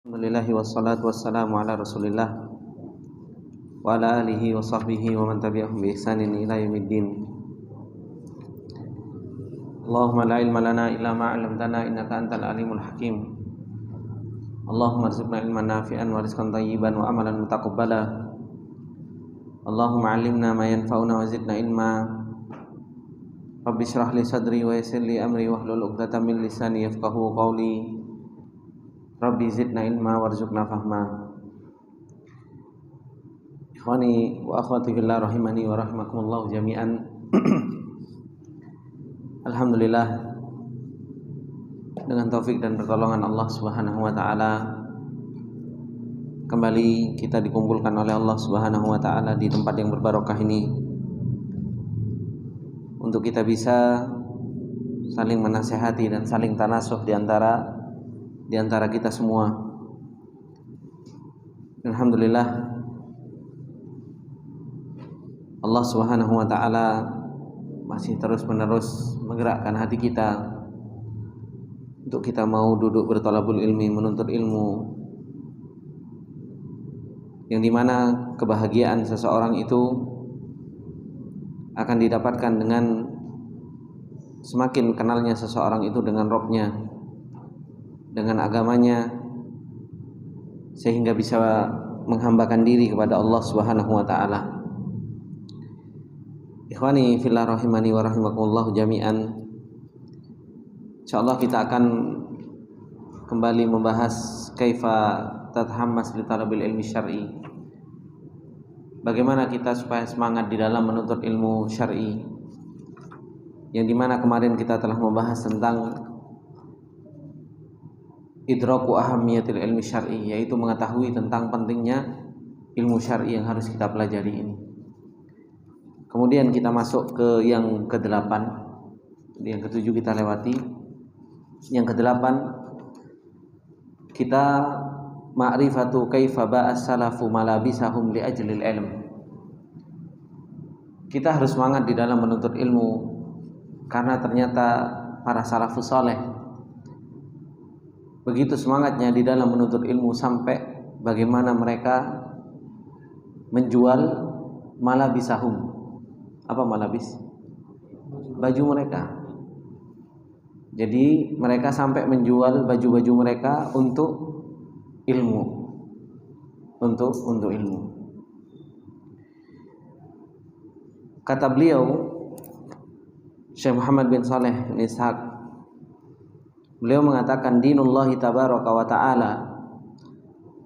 Alhamdulillahi wassalatu wassalamu ala rasulillah wa ala alihi wa sahbihi wa man tabi'ahum bi ihsanin ila yaumiddin. Allahumma la ilma lana illa ma 'allamtana innaka antal alimul hakim. Allahumma arzuqna ilman nafi'an wa rizqan thayyiban wa amalan mutaqabbala. Allahumma 'allimna ma yanfa'una wa zidna ilma. Rabbi shrah li sadri wa yassir li amri wahlul 'uqdatam min lisani yafqahu qawli. Rabbi zidna ilma warzuqna fahma. Ikhwani wa akhwati fillah rahimani wa rahimakumullah jami'an. Alhamdulillah, dengan taufik dan pertolongan Allah Subhanahu wa taala, kembali kita dikumpulkan oleh Allah Subhanahu wa taala di tempat yang berbarokah ini untuk kita bisa saling menasihati dan saling tanasuh di antara kita semua. Alhamdulillah, Allah Subhanahu wa taala masih terus-menerus menggerakkan hati kita untuk kita mau duduk berthalabul ilmi, menuntut ilmu, yang dimana kebahagiaan seseorang itu akan didapatkan dengan semakin kenalnya seseorang itu dengan Rabb-nya, dengan agamanya, sehingga bisa menghambakan diri kepada Allah Subhanahu wa taala. Ikhwani fillah rahimani wa rahimakumullah jami'an. Insyaallah kita akan kembali membahas kaifa tathammas li talabil ilmi syar'i. Bagaimana kita supaya semangat di dalam menuntut ilmu syar'i. Yang dimana kemarin kita telah membahas tentang idraku ahammiyatil ilmi syar'i, yaitu mengetahui tentang pentingnya ilmu syar'i yang harus kita pelajari ini. Kemudian kita masuk ke yang ke-8. Yang ke-7 kita lewati. Yang ke-8 kita ma'rifatu kaifa ba'as salafu malabisahum li ajlil ilm. Kita harus semangat di dalam menuntut ilmu karena ternyata para salafus saleh begitu semangatnya di dalam menuntut ilmu sampai bagaimana mereka menjual malabisahum. Apa malabis? Baju mereka. Jadi mereka sampai menjual baju-baju mereka untuk ilmu. Untuk ilmu. Kata beliau Syekh Muhammad bin Saleh bin Ishaq, beliau mengatakan dinullahi tabaraka wa ta'ala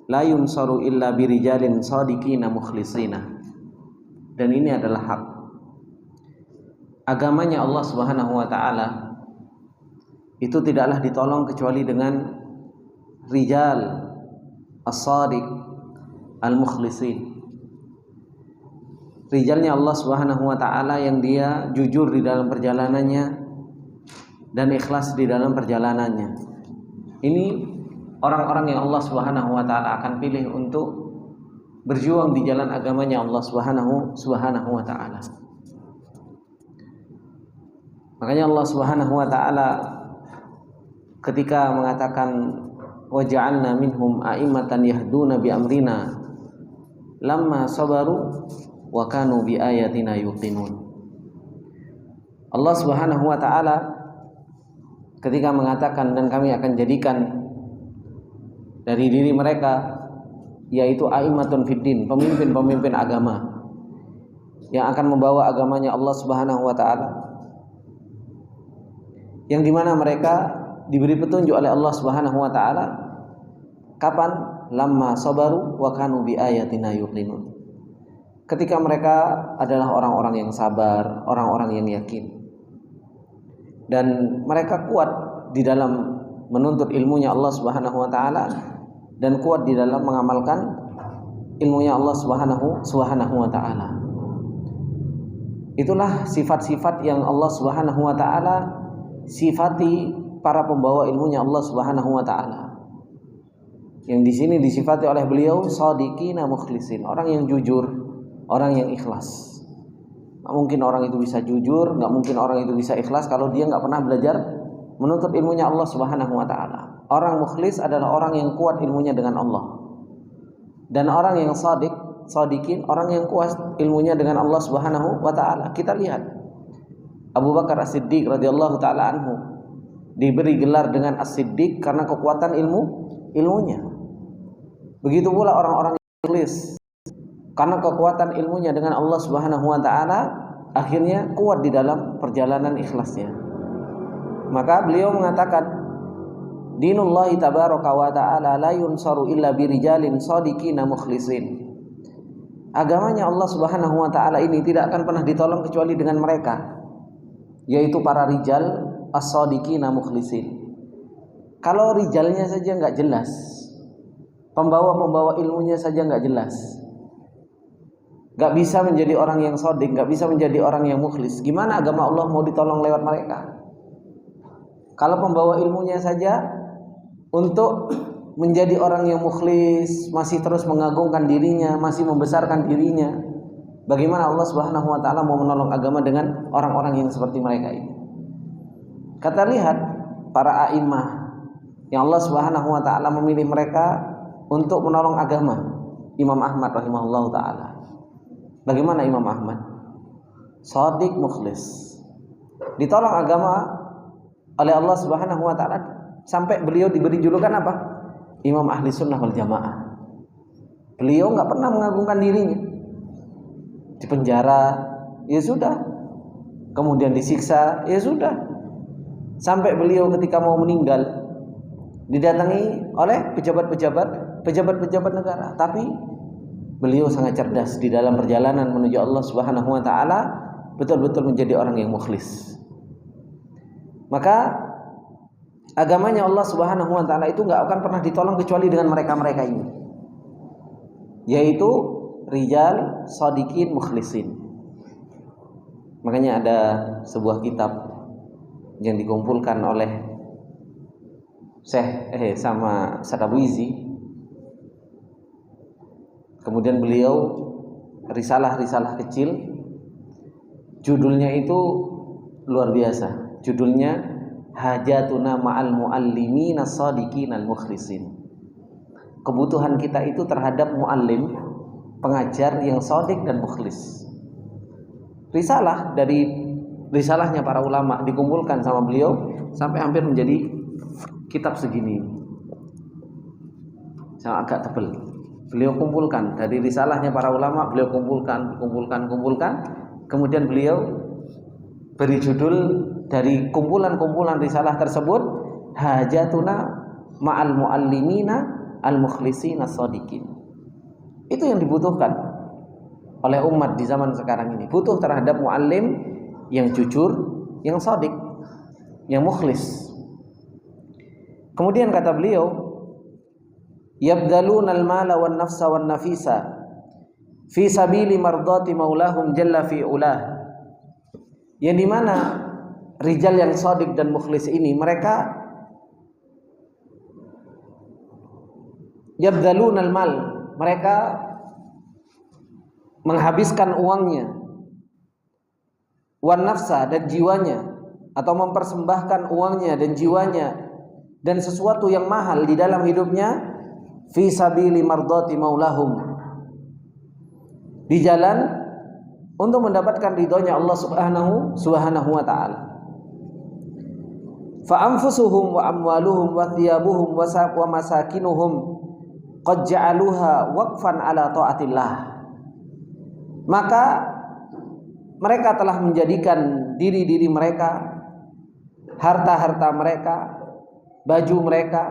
la yunsaru illa birijalin shadiqina mukhlisina. Dan ini adalah hak. Agamanya Allah Subhanahu wa taala itu tidaklah ditolong kecuali dengan rijal as-shadiq al-mukhlisin. Rijalnya Allah Subhanahu wa taala yang dia jujur di dalam perjalanannya dan ikhlas di dalam perjalanannya. Ini orang-orang yang Allah Subhanahu wa taala akan pilih untuk berjuang di jalan agamanya Allah Subhanahu wa taala. Makanya Allah Subhanahu wa taala ketika mengatakan waja'alna minhum a'immatan yahduna bi amrina lamma sabaru wa kanu bi ayatina yuqinun. Allah Subhanahu wa taala ketika mengatakan dan kami akan jadikan dari diri mereka yaitu a'immatun fiddin, pemimpin-pemimpin agama yang akan membawa agamanya Allah Subhanahu wa taala, yang dimana mereka diberi petunjuk oleh Allah Subhanahu wa taala. Kapan? Lamma sabaru wa kanu bi ayatina yuqinun. Ketika mereka adalah orang-orang yang sabar, orang-orang yang yakin, dan mereka kuat di dalam menuntut ilmunya Allah Subhanahu wa taala dan kuat di dalam mengamalkan ilmunya Allah Subhanahu wa taala. Itulah sifat-sifat yang Allah Subhanahu wa taala sifati para pembawa ilmunya Allah Subhanahu wa taala. Yang di sini disifati oleh beliau shadiqina mukhlisin, orang yang jujur, orang yang ikhlas. Nggak mungkin orang itu bisa jujur, nggak mungkin orang itu bisa ikhlas kalau dia nggak pernah belajar menuntut ilmunya Allah Subhanahu wa taala. orang mukhlis adalah orang yang kuat ilmunya dengan Allah. Dan orang yang shadiqin, orang yang kuat ilmunya dengan Allah Subhanahu wa taala. Kita lihat Abu Bakar As-Siddiq radhiyallahu taala anhu diberi gelar dengan As-Siddiq karena kekuatan ilmunya. Begitu pula orang-orang yang mukhlis, karena kekuatan ilmunya dengan Allah Subhanahu wa taala, akhirnya kuat di dalam perjalanan ikhlasnya. Maka beliau mengatakan, dinullahi tabaraka wa ta'ala la yunsaru illa birijalin shadiqina mukhlisin. Agamanya Allah Subhanahu wa taala ini tidak akan pernah ditolong kecuali dengan mereka, yaitu para rijal as-shadiqina mukhlisin. Kalau rijalnya saja enggak jelas, pembawa ilmunya saja enggak jelas, enggak bisa menjadi orang yang shadiq, enggak bisa menjadi orang yang mukhlis, gimana agama Allah mau ditolong lewat mereka? Kalau pembawa ilmunya saja untuk menjadi orang yang mukhlis masih terus mengagungkan dirinya, masih membesarkan dirinya, bagaimana Allah Subhanahu wa taala mau menolong agama dengan orang-orang yang seperti mereka ini? Kata lihat para a'immah yang Allah Subhanahu wa taala memilih mereka untuk menolong agama. Imam Ahmad rahimahullahu taala. Bagaimana Imam Ahmad? Shadiq mukhlis. Ditolong agama oleh Allah Subhanahu wa taala sampai beliau diberi julukan apa? Imam Ahli Sunnah wal Jamaah. Beliau enggak pernah mengagungkan dirinya. Di penjara, ya sudah. Kemudian disiksa, ya sudah. Sampai beliau ketika mau meninggal didatangi oleh pejabat negara, tapi beliau sangat cerdas di dalam perjalanan menuju Allah Subhanahu wa taala, betul-betul menjadi orang yang mukhlis. Maka agamanya Allah Subhanahu wa taala itu enggak akan pernah ditolong kecuali dengan mereka-mereka ini, yaitu rijal shadiqin mukhlisin. Makanya ada sebuah kitab yang dikumpulkan oleh Syekh sama Sadawizi. Kemudian beliau risalah-risalah kecil, judulnya itu luar biasa. Judulnya Hajatuna ma'al muallimin as-shadiqin al-mukhlisin. Kebutuhan kita itu terhadap muallim, pengajar yang shadiq dan mukhlis. Risalah dari risalahnya para ulama dikumpulkan sama beliau sampai hampir menjadi kitab segini. Sangat agak tebal. Beliau kumpulkan dari risalahnya para ulama, beliau kumpulkan. Kemudian beliau beri judul dari kumpulan-kumpulan risalah tersebut, Hajatuna ma'al muallimina al-mukhlisina shadiqin. Itu yang dibutuhkan oleh umat di zaman sekarang ini. Butuh terhadap muallim yang jujur, yang shadiq, yang mukhlis. Kemudian kata beliau, yabdaluna al-mala wan nafsa wan nafisa fi sabili mardati maulahum jalla fi ulah. Yang dimana rijal yang shadiq dan mukhlis ini, mereka yabdaluna al-mal, mereka menghabiskan uangnya, wan nafsa dan jiwanya, atau mempersembahkan uangnya dan jiwanya dan sesuatu yang mahal di dalam hidupnya, fi sabili mardati maulahum, di jalan untuk mendapatkan ridhonya Allah Subhanahu wa taala. Fa anfusuhum wa amwaluhum wa thiyabuhum wa masakinuhum qad ja'aluha waqfan ala taatillah. Maka mereka telah menjadikan diri-diri mereka, harta-harta mereka, baju mereka,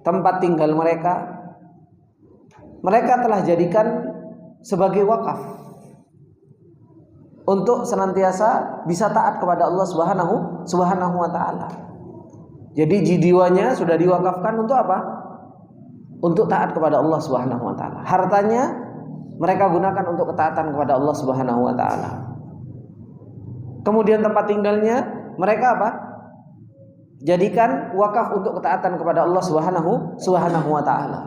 tempat tinggal mereka, mereka telah jadikan sebagai wakaf untuk senantiasa bisa taat kepada Allah Subhanahu wa taala. Jadi jiwanya sudah diwakafkan untuk apa? Untuk taat kepada Allah Subhanahu wa taala. Hartanya mereka gunakan untuk ketaatan kepada Allah Subhanahu wa taala. Kemudian tempat tinggalnya mereka apa? Jadikan wakaf untuk ketaatan kepada Allah Subhanahu wa taala.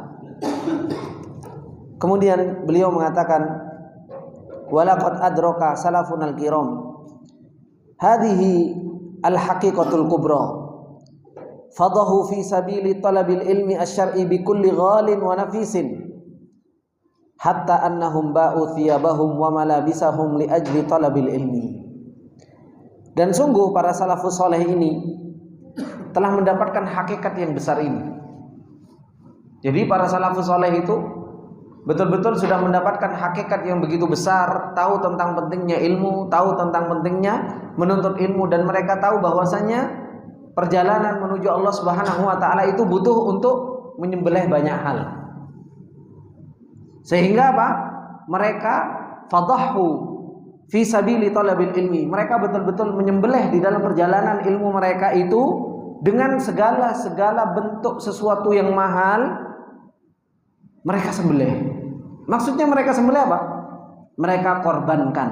Kemudian beliau mengatakan, walaqad adraka salafun al-kiram hadhihi al-haqiqatul kubra fadahu fi sabili talabil ilmi asy-syar'i bi kulli ghalin wa nafisin hatta annahum ba'u thiyabahum wa malabisahum li ajli talabil ilmi. Dan sungguh para salafus saleh ini telah mendapatkan hakikat yang besar ini. Jadi para salafus saleh itu betul-betul sudah mendapatkan hakikat yang begitu besar, tahu tentang pentingnya ilmu, tahu tentang pentingnya menuntut ilmu, dan mereka tahu bahwasanya perjalanan menuju Allah Subhanahu wa taala itu butuh untuk menyembelih banyak hal. Sehingga apa? Mereka fadahu fi sabili talabil ilmi. Mereka betul-betul menyembelih di dalam perjalanan ilmu mereka itu dengan segala bentuk sesuatu yang mahal. Mereka sembelih. Maksudnya mereka sembelih apa? Mereka korbankan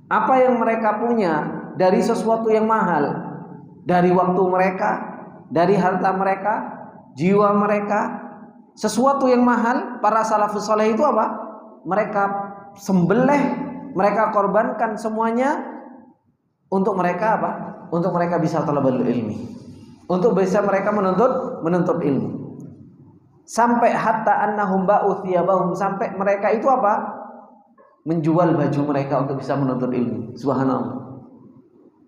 apa yang mereka punya dari sesuatu yang mahal, dari waktu mereka, dari harta mereka, jiwa mereka, sesuatu yang mahal. Para salafus saleh itu apa? Mereka sembelih, mereka korbankan semuanya untuk mereka apa? Untuk mereka bisa talabul ilmi, untuk bisa mereka menuntut ilmu. Sampai hatta annahum ba'u thiyabahum, sampai mereka itu apa? Menjual baju mereka untuk bisa menuntut ilmu. Subhanallah.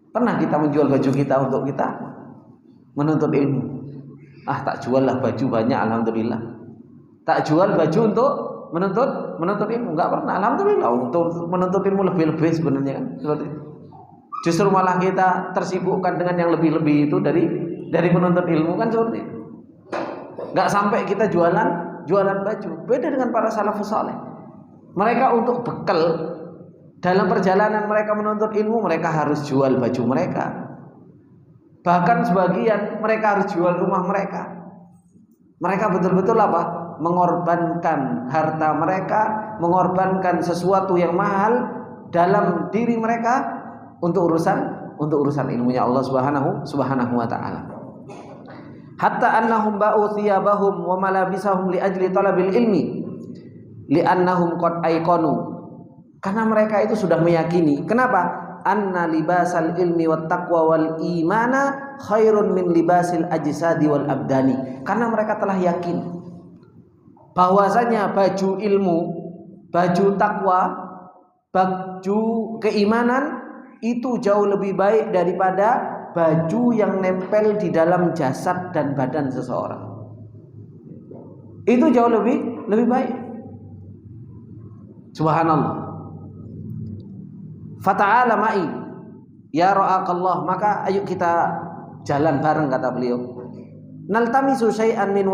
Pernah kita menjual baju kita untuk kita menuntut ilmu? Tak jual lah baju banyak, alhamdulillah. Tak jual baju untuk menuntut ilmu, enggak pernah. Alhamdulillah, untuk menuntut ilmu lebih-lebih sebenarnya kan. Seperti itu. Justru malah kita tersibukkan dengan yang lebih-lebih itu dari menuntut ilmu kan seperti itu. Enggak sampai kita jualan baju. Beda dengan para salafus saleh. Mereka untuk bekal dalam perjalanan mereka menuntut ilmu, mereka harus jual baju mereka. Bahkan sebagian mereka harus jual rumah mereka. Mereka betul-betul apa? Mengorbankan harta mereka, mengorbankan sesuatu yang mahal dalam diri mereka untuk urusan ilmunya Allah Subhanahu wa taala. Hatta annahum ba'u thiyabahum wa malabisahum li ajli talabil ilmi li'annahum qad ayqanu, karena mereka itu sudah meyakini. Kenapa? Anna libasal ilmi wat taqwa wal imana khairun min libasil ajsadi wal abdani, karena mereka telah yakin bahwasanya baju ilmu, baju takwa, baju keimanan itu jauh lebih baik daripada baju yang nempel di dalam jasad dan badan seseorang. Itu jauh lebih baik. Subhanallah. Fata'ala ma'i ya ra'akallah, maka ayo kita jalan bareng, kata beliau. Naltamisu syai'an min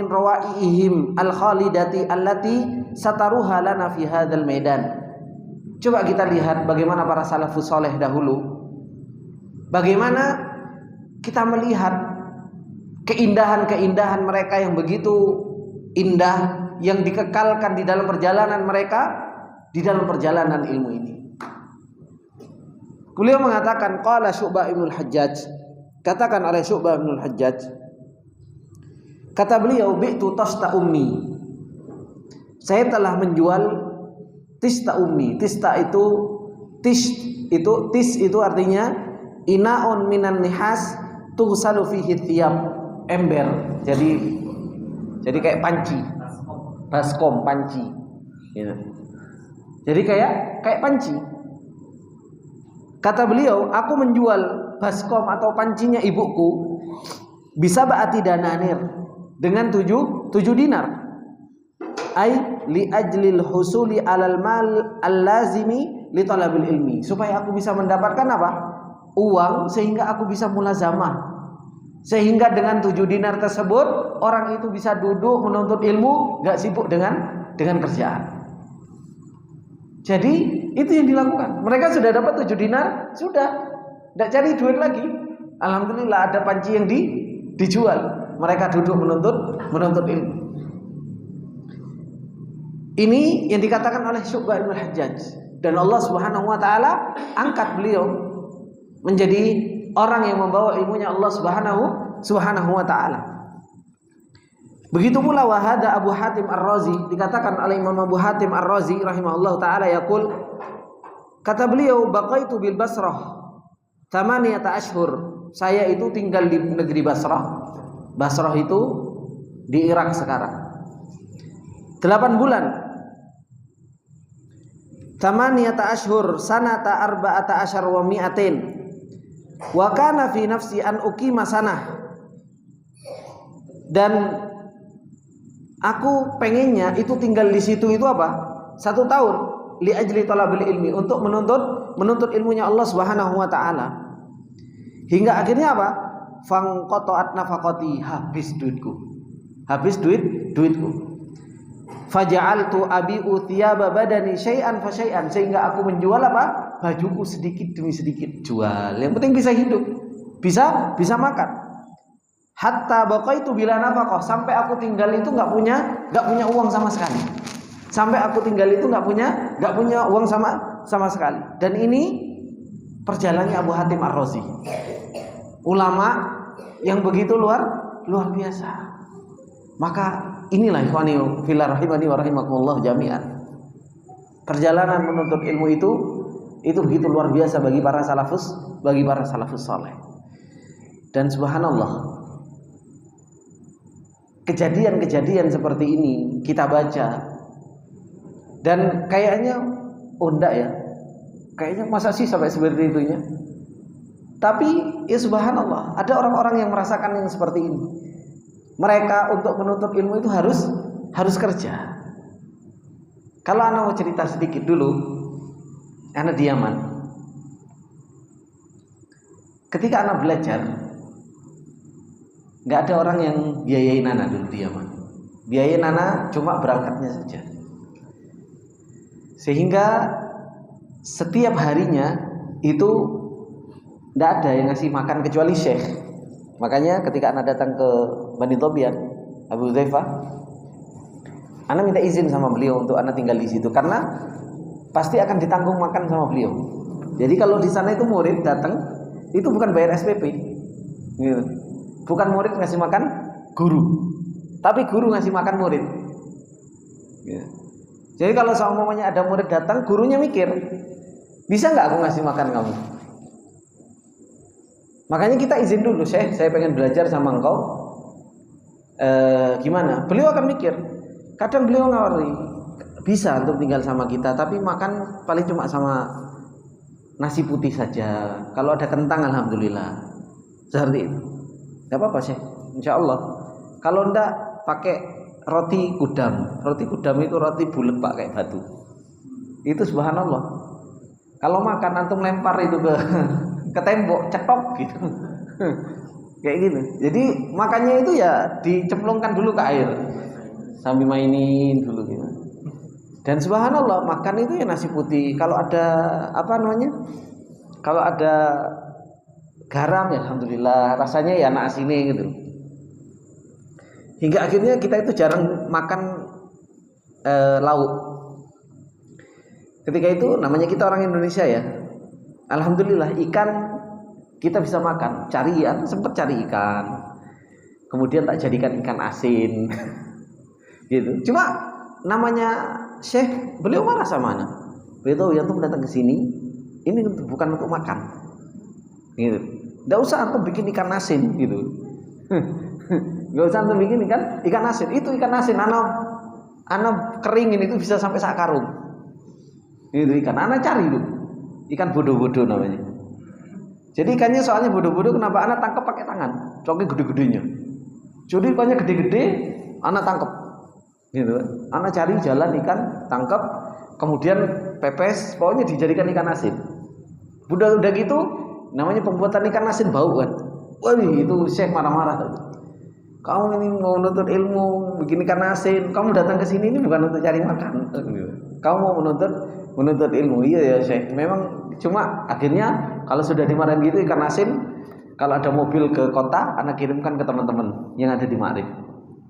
rawaihim al-khalidati allati sataruha lana fi hadzal medan. Coba kita lihat bagaimana para salafus saleh dahulu, bagaimana kita melihat keindahan-keindahan mereka yang begitu indah, yang dikekalkan di dalam perjalanan mereka, di dalam perjalanan ilmu ini. Beliau mengatakan, qala Syu'bah ibnul Hajjaj, katakan oleh Syu'bah ibnul Hajjaj, kata beliau, bi'tu tasta ummi, saya telah menjual tista ummi. Tista itu tis itu artinya inaun minan nihas tuhsalu fihi thiyab, ember. Jadi kayak panci, baskom, panci. Gitu. Jadi kayak panci. Kata beliau, aku menjual baskom atau pancinya ibuku bisa ba'ati dananir, dengan 7 dinar. Ai li ajlil husuli alal mal allazimi li talabil ilmi, supaya aku bisa mendapatkan apa? Uang, sehingga aku bisa mulazamah, sehingga dengan 7 dinar tersebut orang itu bisa duduk menuntut ilmu, gak sibuk dengan kerjaan. Jadi itu yang dilakukan. Mereka sudah dapat 7 dinar, sudah tidak cari duit lagi. Alhamdulillah ada panci yang dijual. Mereka duduk menuntut ilmu. Ini yang dikatakan oleh Syu'bah ibnul Hajjaj, dan Allah Subhanahu wa taala angkat beliau menjadi orang yang membawa ilmunya Allah Subhanahu wa taala. Begitu pula wahada Abu Hatim Ar-Razi, dikatakan oleh Imam Abu Hatim Ar-Razi rahimahullah taala, yaqul, kata beliau, baqaitu bil Basrah 8 ashhur saya itu tinggal di negeri Basrah. Basrah itu di Irak sekarang. 8 bulan. Tamaniyata ashhur sanata arba'ata asyar wa mi'atin. Wa kana fi nafsi an uqima sanah. Dan aku pengennya itu tinggal di situ itu apa? 1 tahun li ajli talabil ilmi, untuk menuntut ilmunya Allah Subhanahu wa taala. Hingga akhirnya apa? Fangqata'at nafaqati, habis duitku. Faja'altu abi'u thiyaba badani syai'an fa syai'an, sehingga aku menjual apa? Bajuku sedikit demi sedikit jual. Yang penting bisa hidup, bisa makan. Hatta baqaitu bila nafaqah, sampai aku tinggal itu enggak punya uang sama sekali. Sampai aku tinggal itu enggak punya uang sama sekali. Dan ini perjalanannya Abu Hatim Ar-Razi. Ulama yang begitu luar biasa. Maka inilah ikhwani fillah rahimani wa rahimakumullah jami'an. Perjalanan menuntut ilmu itu begitu luar biasa bagi para salafus saleh. Dan subhanallah, kejadian-kejadian seperti ini kita baca dan kayaknya enggak ya. Kayaknya masa sih sampai seperti itunya. Tapi ya subhanallah, ada orang-orang yang merasakan yang seperti ini. Mereka untuk menuntut ilmu itu harus kerja. Kalau ana mau cerita sedikit dulu, ana di Yaman. Ketika ana belajar, nggak ada orang yang biayain ana dulu di Yaman. Biayain ana cuma berangkatnya saja. Sehingga setiap harinya itu nggak ada yang ngasih makan kecuali syekh. Makanya ketika ana datang ke Bani Tobian, Abu Hudzaifah, ana minta izin sama beliau untuk ana tinggal di situ karena pasti akan ditanggung makan sama beliau. Jadi kalau di sana itu murid datang itu bukan bayar SPP, gitu. Bukan murid ngasih makan guru, tapi guru ngasih makan murid. Gitu. Jadi kalau seumpamanya ada murid datang, gurunya mikir, bisa nggak aku ngasih makan kamu? Makanya kita izin dulu, saya pengen belajar sama engkau. Gimana? Beliau akan mikir. Kadang beliau ngawari, bisa untuk tinggal sama kita, tapi makan paling cuma sama nasi putih saja. Kalau ada kentang, alhamdulillah. Seperti itu. Gak apa-apa sih, insya Allah. Kalau enggak, pakai roti kudam. Roti kudam itu roti bulat pak kayak batu. Itu subhanallah. Kalau makan antum lempar itu ke tembok, cetok gitu. Kayak gitu. Jadi makannya itu ya dicemplungkan dulu ke air sambil mainin dulu gitu. Dan subhanallah, makan itu ya nasi putih. Kalau ada kalau ada garam ya alhamdulillah, rasanya ya anak asini gitu. Hingga akhirnya kita itu jarang makan lauk. Ketika itu namanya kita orang Indonesia ya, alhamdulillah ikan kita bisa makan. Sempat cari ikan, kemudian tak jadikan ikan asin gitu. Cuma namanya Syekh, beliau marah sama anak. Beliau tahu ya, antum datang ke sini ini bukan untuk makan gitu. Nggak usah antum bikin ikan asin gitu. Nggak usah antum bikin ikan asin. Itu ikan asin anak keringin itu bisa sampai sak karung. Itu ikan anak cari itu. Ikan bodoh-bodoh namanya. Jadi ikannya soalnya bodoh-bodoh, kenapa anak tangkap pakai tangan? Coknya gede-gedenya. Jadi ikannya gede-gede, anak tangkap. Gitu. Anak cari jalan ikan, tangkap, kemudian pepes, pokoknya dijadikan ikan asin. Udah gitu, namanya pembuatan ikan asin bau kan. Waduh, itu Syekh marah-marah. Kamu ini mau menuntut ilmu, bikin ikan asin, kamu datang ke sini ini bukan untuk cari makan. Kamu mau menuntut ilmu. Iya ya Syekh. Memang cuma akhirnya kalau sudah dimarahin gitu ikan asin, kalau ada mobil ke kota, anak kirimkan ke teman-teman yang ada di Ma'rif.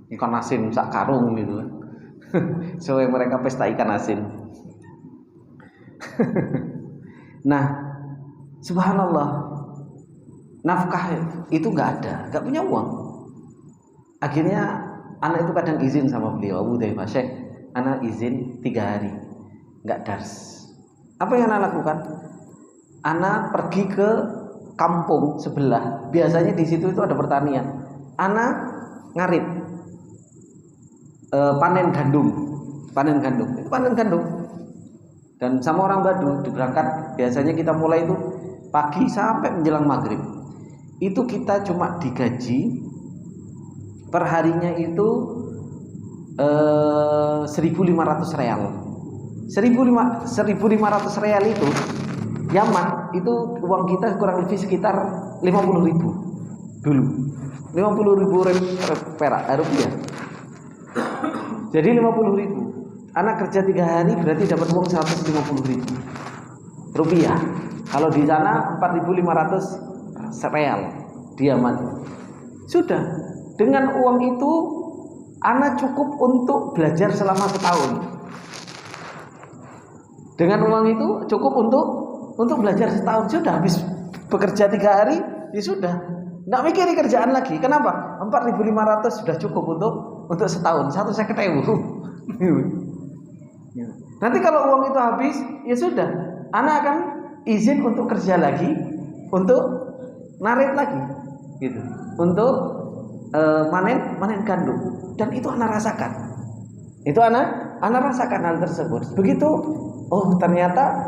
Ikan asin sak karung gitu. Supaya mereka pesta ikan asin. Nah, subhanallah, nafkah itu nggak ada, nggak punya uang. Akhirnya anak itu kadang izin sama beliau, Abu Hudzaifah, Syekh, anak izin 3 hari, nggak dars. Apa yang anak lakukan? Anak pergi ke kampung sebelah, biasanya di situ itu ada pertanian. Ana ngarit panen gandum. Dan sama orang Baduy diberangkat, biasanya kita mulai itu pagi sampai menjelang maghrib. Itu kita cuma digaji perharinya itu 1.500 real. 1.500 real itu Yaman, itu uang kita kurang lebih sekitar 50.000 dulu. 50.000 rupiah. Jadi 50.000. Anak kerja 3 hari berarti dapat uang 150.000 rupiah. Kalau di sana 4.500 real di Yaman. Sudah, dengan uang itu anak cukup untuk belajar selama setahun. Dengan uang itu cukup untuk belajar setahun. Sudah, habis bekerja 3 hari, ya sudah. Nggak mikirin kerjaan lagi. Kenapa? 4.500 sudah cukup untuk setahun. 150.000. Nanti kalau uang itu habis, ya sudah, anak akan izin untuk kerja lagi, untuk narik lagi, gitu, untuk manen gandum. Dan itu anak rasakan. Anak rasakan hal tersebut. Begitu, oh ternyata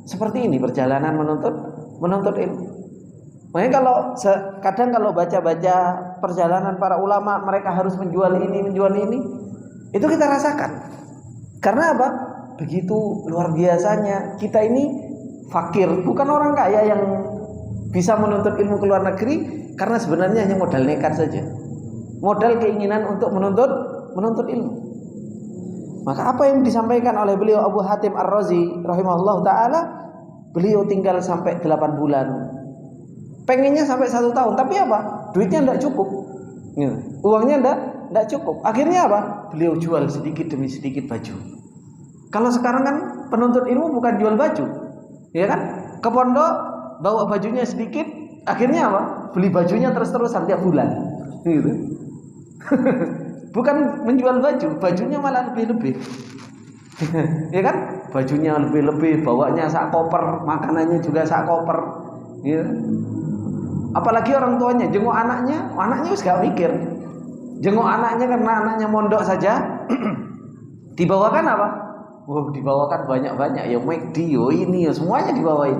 seperti ini perjalanan menuntut ilmu. Makanya kadang kalau baca-baca perjalanan para ulama, mereka harus menjual ini, itu kita rasakan. Karena apa? Begitu luar biasanya. Kita ini fakir, bukan orang kaya yang bisa menuntut ilmu ke luar negeri, karena sebenarnya hanya modal nekat saja, modal keinginan untuk menuntut ilmu. Maka apa yang disampaikan oleh beliau Abu Hatim Ar-Razi rahimahullah ta'ala, beliau tinggal sampai 8 bulan, pengennya sampai 1 tahun, tapi apa? Duitnya tidak cukup, uangnya tidak cukup. Akhirnya apa? Beliau jual sedikit demi sedikit baju. Kalau sekarang kan penuntut ilmu bukan jual baju, ya kan? Ke pondok bawa bajunya sedikit, akhirnya apa? Beli bajunya terus-terusan tiap bulan, gitu. Bukan menjual baju, bajunya malah lebih-lebih. Ya kan? Bajunya lebih-lebih, bawanya sak koper, makanannya juga sak koper, ya. Apalagi orang tuanya jenguk anaknya wis gak mikir. Jenguk anaknya karena anaknya mondok saja. Dibawakan apa? Dibawakan banyak-banyak, ya McD, ini ya semuanya dibawain.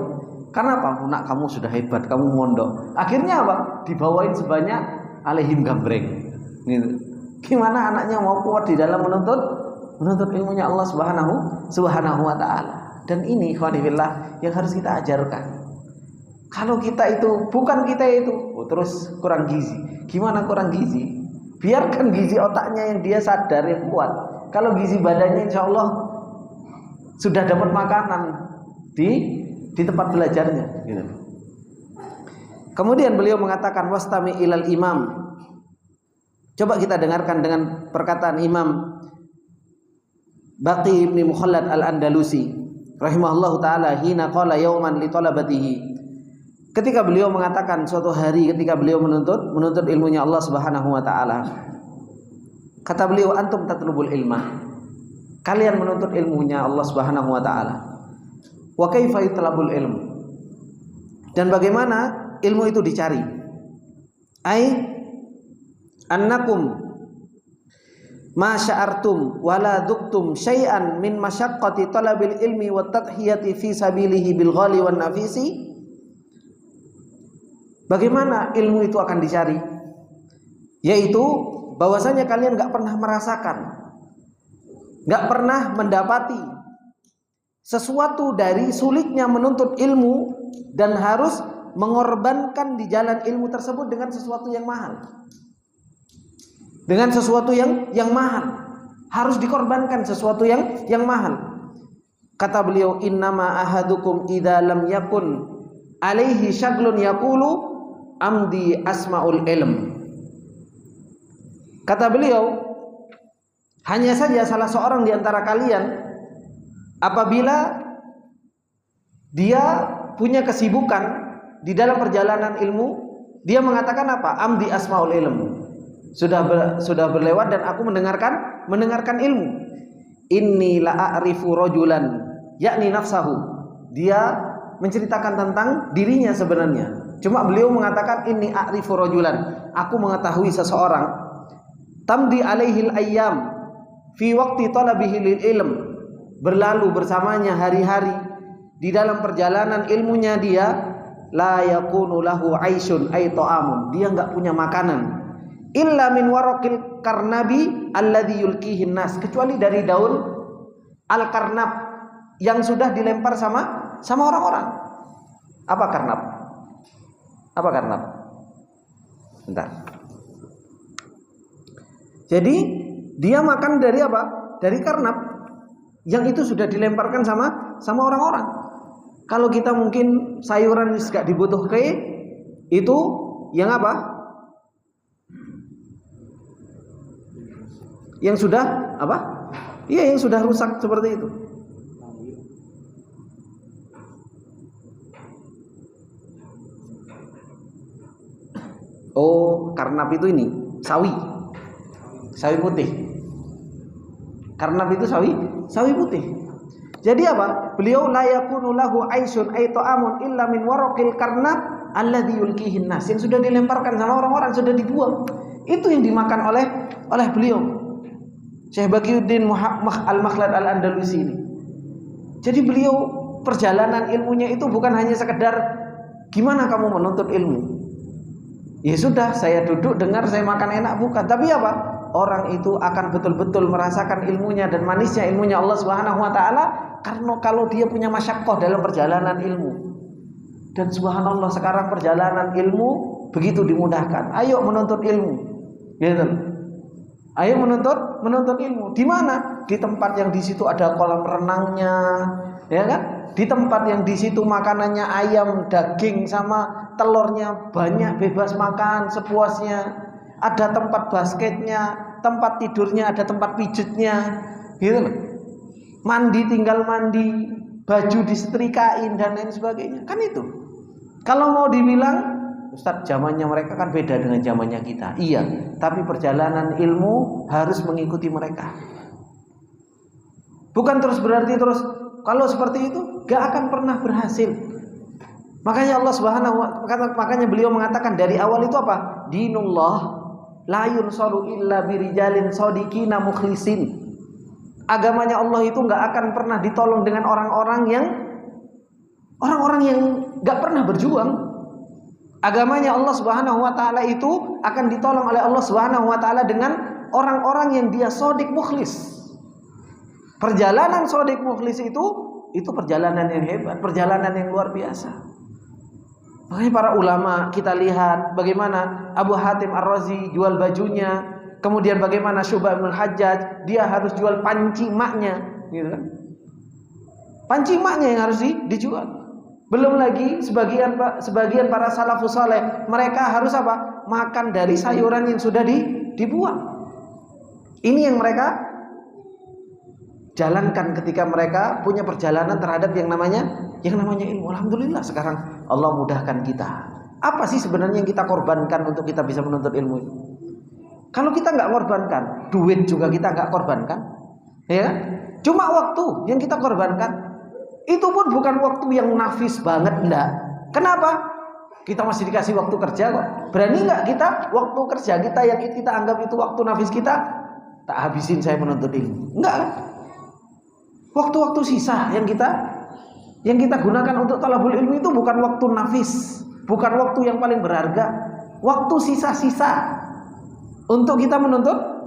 Karena apa? Nak, kamu sudah hebat, kamu mondok. Akhirnya apa? Dibawain sebanyak alehim gambreng. Gitu. Gimana anaknya mau kuat di dalam menuntut ilmunya Allah Subhanahu wa ta'ala. Dan ini ikhwanillah yang harus kita ajarkan. Kalau kita itu bukan kita itu, terus kurang gizi. Gimana kurang gizi? Biarkan gizi otaknya yang dia sadar, yang kuat. Kalau gizi badannya insya Allah sudah dapat makanan di tempat belajarnya, gitu. Kemudian beliau mengatakan wastami ilal imam. Coba kita dengarkan dengan perkataan Imam Baqi bin Mukhallad Al-Andalusi rahimahullahu taala hina qala yauman li talabatihi. Ketika beliau mengatakan suatu hari ketika beliau menuntut ilmunya Allah Subhanahu wa taala. Kata beliau, antum tatlubul ilma. Kalian menuntut ilmunya Allah Subhanahu wa taala. Wa kaifa yutlabul ilmu? Dan bagaimana ilmu itu dicari? Ai annakum ma sya'artum wala duktum syai'an min masyaqqati talabil ilmi wat tadhiyati fi sabilihi bil ghali wan nafisi. Bagaimana ilmu itu akan dicari? Yaitu bahwasanya kalian gak pernah merasakan, gak pernah mendapati sesuatu dari sulitnya menuntut ilmu dan harus mengorbankan di jalan ilmu tersebut dengan sesuatu yang mahal. Dengan sesuatu yang mahal, harus dikorbankan sesuatu yang mahal. Kata beliau, innama ahadukum idza lam yakun alaihi syaglun yaqulu amdi asmaul ilm. Kata beliau, hanya saja salah seorang di antara kalian apabila dia punya kesibukan di dalam perjalanan ilmu, dia mengatakan apa? Amdi asmaul ilm. Sudah berlewat dan aku mendengarkan ilmu. Inni la a'rifu rajulan yakni nafsahu. Dia menceritakan tentang dirinya sebenarnya. Cuma beliau mengatakan inni a'rifu rajulan, aku mengetahui seseorang tamdi alaihil ayyam fi waqti talabihi lil ilm, berlalu bersamanya hari-hari di dalam perjalanan ilmunya dia, la yakunu lahu aisyun ay ta'amun, dia enggak punya makanan illa min waraqil karnabi alladhi yulkihin nas, kecuali dari daun al-karnab yang sudah dilempar sama orang-orang. Apa karnab? Apa karnab? Bentar. Jadi dia makan dari apa? Dari karnab yang itu sudah dilemparkan sama orang-orang. Kalau kita mungkin sayuran gak dibutuhkan, itu yang apa? Yang sudah apa? Iya, yang sudah rusak seperti itu. Oh, karnap itu ini sawi putih. Karnap itu sawi putih. Jadi apa? Beliau la yakunu lahu aisyun ay ta'amun illa min waraqil karnab alladhi yulkihin nas, yang sudah dilemparkan sama orang-orang, sudah dibuang. Itu yang dimakan oleh beliau, Syekh Baqiuddin Al-Makhlad Al-Andalusi ini. Jadi beliau perjalanan ilmunya itu bukan hanya sekedar gimana kamu menuntut ilmu. Ya sudah, saya duduk dengar, saya makan enak, bukan. Tapi apa? Orang itu akan betul-betul merasakan ilmunya dan manisnya ilmunya Allah Subhanahu wa taala, karena kalau dia punya masyaqqah dalam perjalanan ilmu. Dan subhanallah, sekarang perjalanan ilmu begitu dimudahkan. Ayo menuntut ilmu. Gitu. Ayo menuntut ilmu. Di mana? Di tempat yang di situ ada kolam renangnya, ya kan? Di tempat yang di situ makanannya ayam, daging sama telurnya banyak, bebas makan sepuasnya. Ada tempat basketnya, tempat tidurnya, ada tempat pijitnya, gitu loh. Mandi tinggal mandi, baju disetrikain dan lain sebagainya. Kan itu. Kalau mau dibilang, Ustadz, zamannya mereka kan beda dengan zamannya kita. Iya, tapi perjalanan ilmu harus mengikuti mereka. Bukan terus berarti terus kalau seperti itu gak akan pernah berhasil. Makanya Allah Subhanahu wa taala, makanya beliau mengatakan dari awal itu apa? Dinullah la yunsaru illa birijalin shadiqina mukhlisin. Agamanya Allah itu gak akan pernah ditolong dengan orang-orang yang gak pernah berjuang. Agamanya Allah Subhanahu wa taala itu akan ditolong oleh Allah Subhanahu wa taala dengan orang-orang yang dia shadiq mukhlis. Perjalanan shadiq mukhlis itu perjalanan yang hebat, perjalanan yang luar biasa. Makanya para ulama kita lihat bagaimana Abu Hatim Ar-Razi jual bajunya, kemudian bagaimana Syu'bah bin Hajjaj dia harus jual panci maknya, gitu kan? Panci maknya yang harus dijual. Belum lagi sebagian para salafus saleh, mereka harus apa? Makan dari sayuran yang sudah dibuang. Ini yang mereka jalankan ketika mereka punya perjalanan terhadap yang namanya ilmu. Alhamdulillah sekarang Allah mudahkan kita. Apa sih sebenarnya yang kita korbankan untuk kita bisa menuntut ilmu itu? Kalau kita nggak korbankan, duit juga kita nggak korbankan, ya. Cuma waktu yang kita korbankan. Itu pun bukan waktu yang nafis banget, enggak. Kenapa? Kita masih dikasih waktu kerja kok. Berani nggak kita waktu kerja kita yang kita anggap itu waktu nafis kita, tak habisin saya menuntut ilmu? Enggak kan? Waktu-waktu sisa yang kita gunakan untuk talabul ilmu itu bukan waktu nafis, bukan waktu yang paling berharga, waktu sisa-sisa untuk kita menuntut.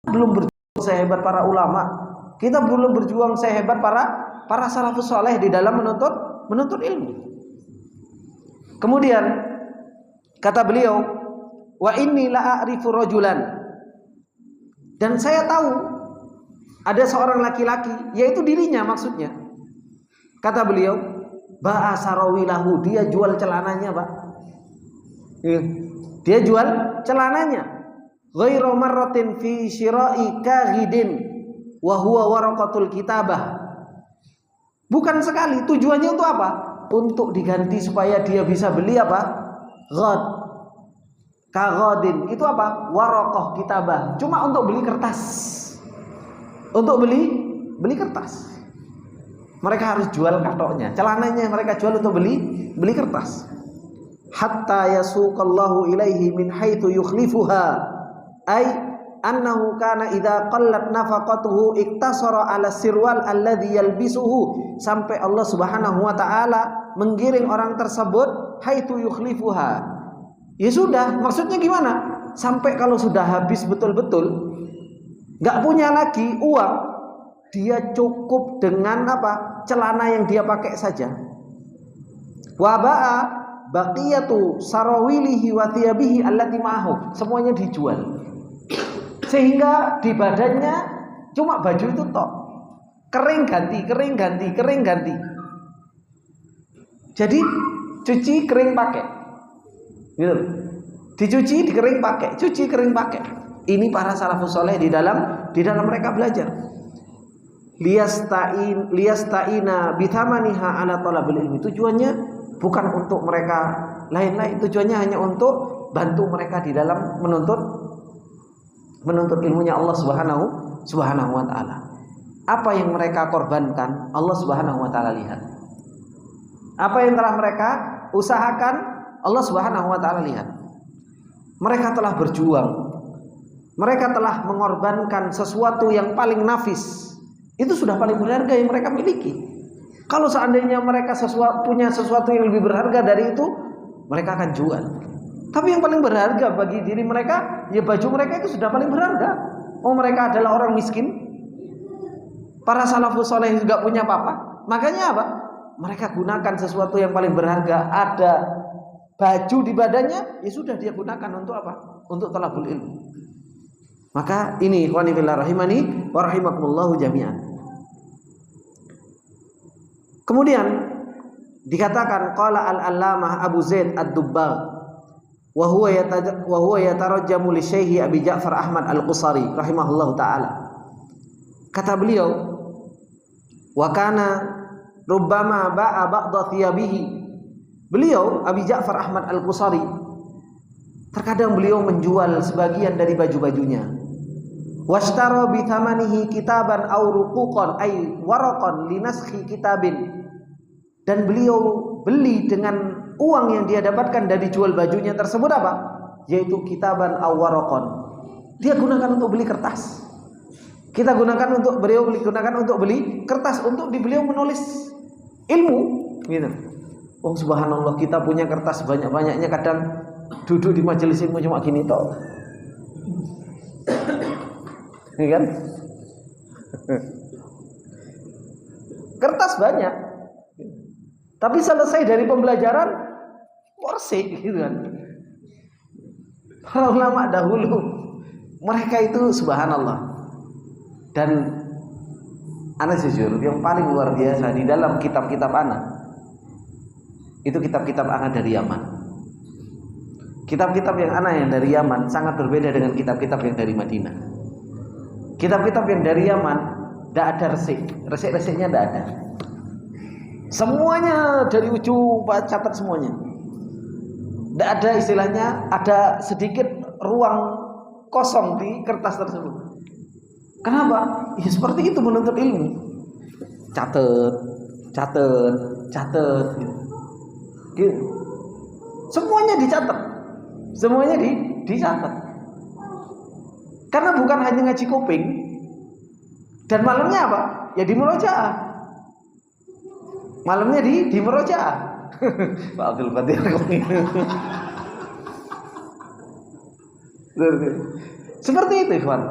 Belum berjuang sehebat para ulama, kita belum berjuang sehebat para salafus saleh di dalam menuntut ilmu. Kemudian kata beliau, wa inni la a'rifu rajulan, dan saya tahu ada seorang laki-laki, yaitu dirinya maksudnya. Kata beliau, ba'a sarawilahu, dia jual celananya, Pak. Dia jual celananya. Ghairu marratin fi syira'i kaghidin wa huwa waraqatul kitabah. Bukan sekali, tujuannya untuk apa? Untuk diganti supaya dia bisa beli apa? Ghad. Kaghadin, itu apa? Waraqah kitabah. Cuma untuk beli kertas. Untuk beli kertas. Mereka harus jual katoknya, celananya mereka jual untuk beli kertas. hatta yasuqallahu ilaihi min haitsu yukhlifuha, ay annahu kana idza qallat nafaqatuhu iktasara ala sirwal alladhi yalbisuhu, sampai Allah Subhanahu wa taala menggiring orang tersebut haitsu yukhlifuha. Ya sudah, maksudnya gimana? Sampai kalau sudah habis betul-betul, enggak punya lagi uang, dia cukup dengan apa? Celana yang dia pakai saja. Wa ba'a baqiyatu sarawilihi wa thiyabihi allati ma'ahu, semuanya dijual. Sehingga di badannya cuma baju itu tok. Kering ganti, kering ganti, kering ganti. Jadi cuci kering pakai. Gitu. Dicuci, dikering pakai, cuci kering pakai. Ini para salafus saleh di dalam mereka belajar. Liyasta'ina bithamaniha ala talabil ilmi. Tujuannya bukan untuk mereka lain-lain, tujuannya hanya untuk bantu mereka di dalam menuntut ilmunya Allah Subhanahu wa taala. Apa yang mereka korbankan, Allah Subhanahu wa taala lihat. Apa yang telah mereka usahakan, Allah Subhanahu wa taala lihat. Mereka telah berjuang. Mereka telah mengorbankan sesuatu yang paling nafis. Itu sudah paling berharga yang mereka miliki. Kalau seandainya mereka punya sesuatu yang lebih berharga dari itu, mereka akan jual. Tapi yang paling berharga bagi diri mereka, ya baju mereka itu sudah paling berharga. Oh, mereka adalah orang miskin. Para salafus saleh juga punya apa-apa. Makanya apa? Mereka gunakan sesuatu yang paling berharga. Ada baju di badannya, ya sudah dia gunakan untuk apa? Untuk talabul ilmu. Maka ini ikhwani fillah rahimani wa rahimakumullahu jami'an. Kemudian dikatakan qala al-allamah Abu Zaid ad-Dubbagh wa huwa yatarajjamu li Syekh Abi Ja'far Ahmad Al-Qusari rahimahullahu taala. Kata beliau, wa kana rubbama ba'a ba'dha thiyabihi. Beliau Abi Ja'far Ahmad Al-Qusari terkadang beliau menjual sebagian dari baju-bajunya. Washtara bi thamanihi kitaban aw ruquqan ay waraqan linaskhi kitabin. Dan beliau beli dengan uang yang dia dapatkan dari jual bajunya tersebut apa? Yaitu kitaban aw waraqan. Dia gunakan untuk beli kertas. Beliau gunakan untuk beli kertas untuk beliau menulis ilmu, gitu. Oh subhanallah, kita punya kertas banyak-banyaknya, kadang duduk di majelis ilmu cuma gini toh. Ini kan? Kertas banyak. Tapi selesai dari pembelajaran porsik gitu kan. Para ulama dahulu mereka itu subhanallah. Dan ana jujur yang paling luar biasa di dalam kitab-kitab ana itu kitab-kitab ana dari Yaman. Kitab-kitab yang ana yang dari Yaman sangat berbeda dengan kitab-kitab yang dari Madinah. Kitab-kitab yang dari Yaman tidak ada resik-resiknya tidak ada. Semuanya dari ujung catat semuanya. Tidak ada istilahnya ada sedikit ruang kosong di kertas tersebut. Kenapa? Ya seperti itu menuntut ilmu. Catat gitu. Semuanya dicatat. Semuanya dicatat. Karena bukan hanya ngaji kuping. Dan malamnya apa? Ya di murojaah. Malamnya di murojaah. Pak Abdul Qadir. Seperti itu, ikhwan.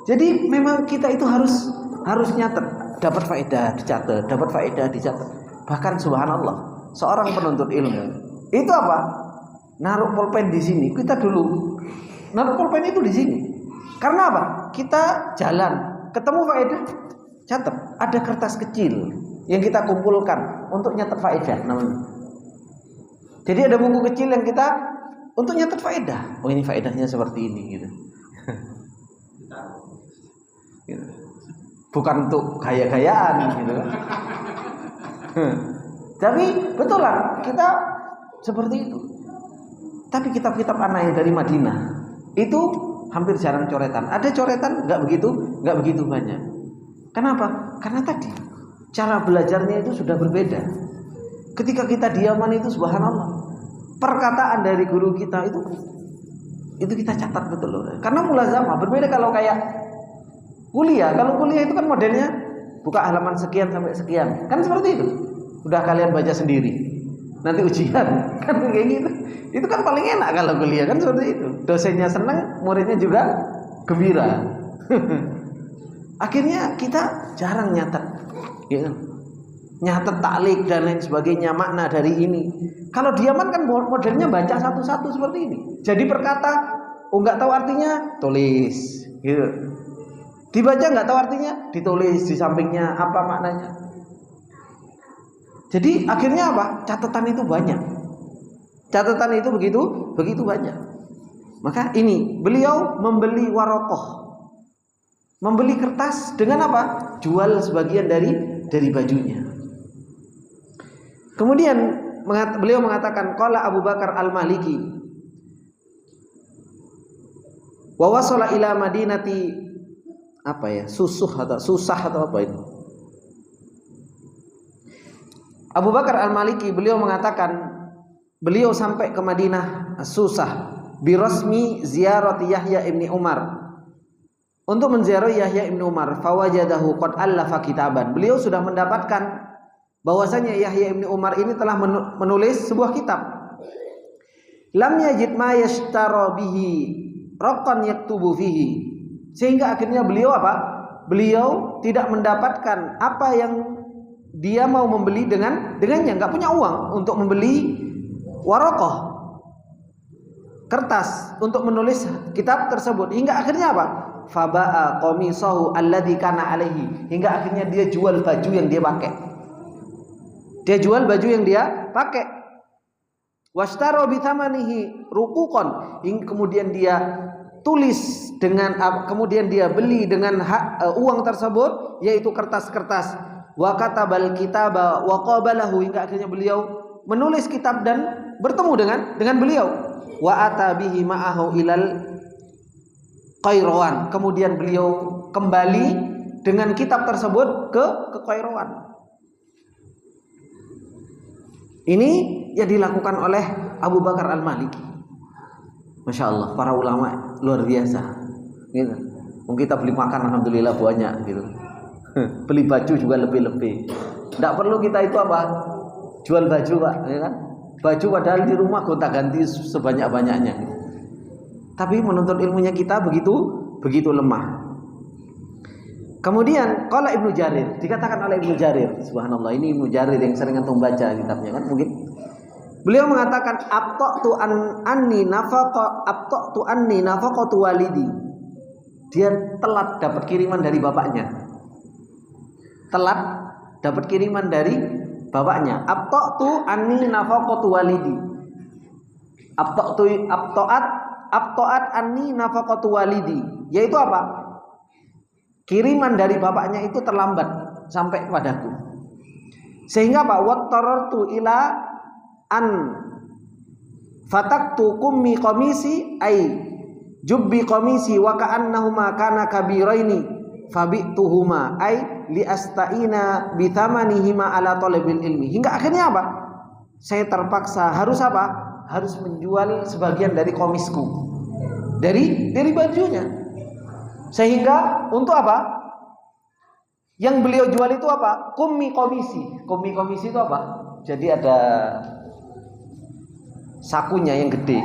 Jadi memang kita itu harus nyatet, dapat faedah dicatat. Bahkan subhanallah, seorang penuntut ilmu itu apa? Naruh pulpen di sini. Kita dulu naruh pulpen itu di sini. Karena apa? Kita jalan, ketemu faedah, catat. Ada kertas kecil yang kita kumpulkan untuk nyatet faedah namanya. Jadi ada buku kecil yang kita untuk nyatet faedah. Oh ini faedahnya seperti ini gitu. Bukan untuk gaya-gayaan gitu kan. Tapi betul lah kita seperti itu. Tapi kitab-kitab anak yang dari Madinah itu hampir jarang coretan. Ada coretan enggak begitu banyak. Kenapa? Karena tadi cara belajarnya itu sudah berbeda. Ketika kita di Yaman itu subhanallah, perkataan dari guru kita itu kita catat betul loh. Karena mulazamah berbeda kalau kayak kuliah. Kalau kuliah itu kan modelnya buka halaman sekian sampai sekian. Kan seperti itu. Udah kalian baca sendiri. Nanti ujian kan kayak gitu. Itu kan paling enak kalau kuliah kan seperti itu. Dosennya senang, muridnya juga gembira. Akhirnya kita jarang nyatet, ya kan? Nyatet taklik dan lain sebagainya, makna dari ini. Kalau diaman kan modelnya baca satu-satu seperti ini. Jadi perkata, nggak tahu artinya, tulis, gitu. Dibaca nggak tahu artinya, ditulis di sampingnya apa maknanya. Jadi akhirnya apa? Catatan itu banyak. Catatan itu begitu banyak. Maka ini beliau membeli warokoh, membeli kertas dengan apa? Jual sebagian dari bajunya. Kemudian beliau mengatakan qala Abu Bakar Al-Maliki wa wasala ila madinati susah atau apa itu. Abu Bakar Al-Maliki beliau mengatakan beliau sampai ke Madinah Susah birasmi ziyarati Yahya ibni Umar untuk menziarahi Yahya ibni Umar. Fawajadahu qad allafa kitaban. Beliau sudah mendapatkan bahwasanya Yahya ibni Umar ini telah menulis sebuah kitab. Lam yajid ma yashtara bihi raqan yaktubu fihi. Sehingga akhirnya beliau apa? Beliau tidak mendapatkan apa yang dia mau membeli dengannya, enggak punya uang untuk membeli warokoh, kertas untuk menulis kitab tersebut. Hingga akhirnya apa? Faba'a qamisahu alladhi kana alaihi. Hingga akhirnya dia jual baju yang dia pakai. Dia jual baju yang dia pakai. Washtara bi thamanihi ruquqan. Kemudian dia tulis kemudian dia beli dengan uang tersebut, yaitu kertas-kertas. Wa katabal kitaba wa qabalahu. Hingga akhirnya beliau menulis kitab dan bertemu dengan beliau. Wa ata bihi ma'ahu ilal Qairawan. Kemudian beliau kembali dengan kitab tersebut ke Qairawan. Ini yang dilakukan oleh Abu Bakar Al-Maliki. Masya Allah, para ulama luar biasa. Gitu. Kita beli makan alhamdulillah banyak gitu. Beli baju juga lebih-lebih. Tidak perlu kita itu apa? Jual baju, Pak, ya kan? Baju padahal di rumah gonta-ganti sebanyak-banyaknya. Tapi menuntut ilmunya kita begitu lemah. Kemudian qala Ibnu Jarir, dikatakan oleh Ibnu Jarir, subhanallah, ini Ibnu Jarir yang sering antum baca kitabnya kan mungkin. Beliau mengatakan abta'tu anni nafaqatu walidi. Dia telat dapat kiriman dari bapaknya. Telat dapat kiriman dari bapaknya. Abta'tu anni nafaqatu walidi. Abta'at anni nafaqatu walidi. Yaitu apa? Kiriman dari bapaknya itu terlambat sampai kepadaku. Sehingga apa? Wattarartu ila an fataktu kummi qamisi ay jubbi qamisi wa ka'annahuma kana kabiraini fabi'tuhuma ay li astaina bi thamanihima ala talabil ilmi. Hingga akhirnya apa? Saya terpaksa harus apa? Harus menjual sebagian dari komisku. Dari bajunya. Sehingga untuk apa? Yang beliau jual itu apa? Kummi komisi. Kummi komisi itu apa? Jadi ada sakunya yang gede.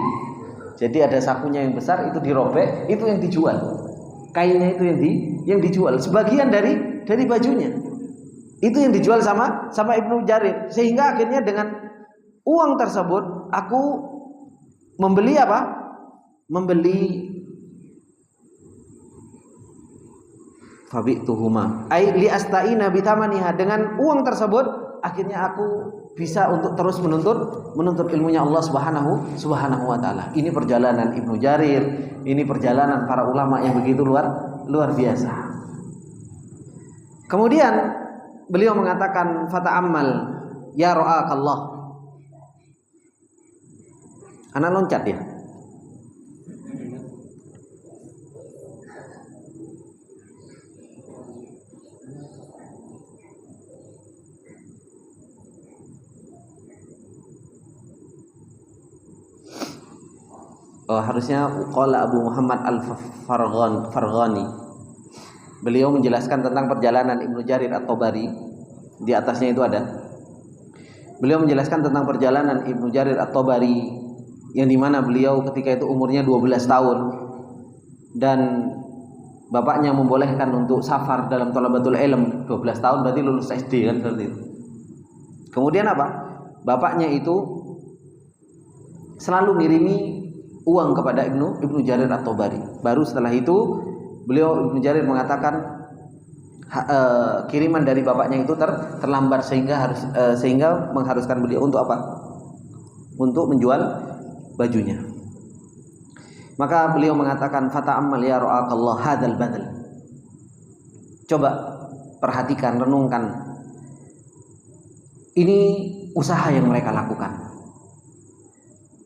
Jadi ada sakunya yang besar, itu dirobek, itu yang dijual. Kainnya itu yang dijual. Sebagian dari bajunya. Itu yang dijual sama Ibnu Jarir. Sehingga akhirnya dengan uang tersebut aku membeli apa? Membeli fabi'tuhuma ai li astaina bi thamaniha. Dengan uang tersebut akhirnya aku bisa untuk terus menuntut ilmunya Allah Subhanahu wa taala. Ini perjalanan Ibnu Jarir, ini perjalanan para ulama yang begitu luar biasa. Kemudian beliau mengatakan fata'ammal ya ra'akallah. Anak loncat ya. harusnya qala Abu Muhammad Al-Farghani. Beliau menjelaskan tentang perjalanan Ibnu Jarir At-Tabari. Di atasnya itu ada. Beliau menjelaskan tentang perjalanan Ibnu Jarir At-Tabari yang dimana beliau ketika itu umurnya 12 tahun dan bapaknya membolehkan untuk safar dalam thalabatul ilm. 12 tahun berarti lulus SD kan seperti itu. Kemudian apa? Bapaknya itu selalu ngirimi uang kepada Ibnu Jarir At-Tabari. Baru setelah itu Ibnu Jarir mengatakan kiriman dari bapaknya itu terlambat sehingga mengharuskan beliau untuk apa? Untuk menjual bajunya. Maka beliau mengatakan fata'ammal ya ra'akallah hadzal badal. Coba perhatikan, renungkan. Ini usaha yang mereka lakukan.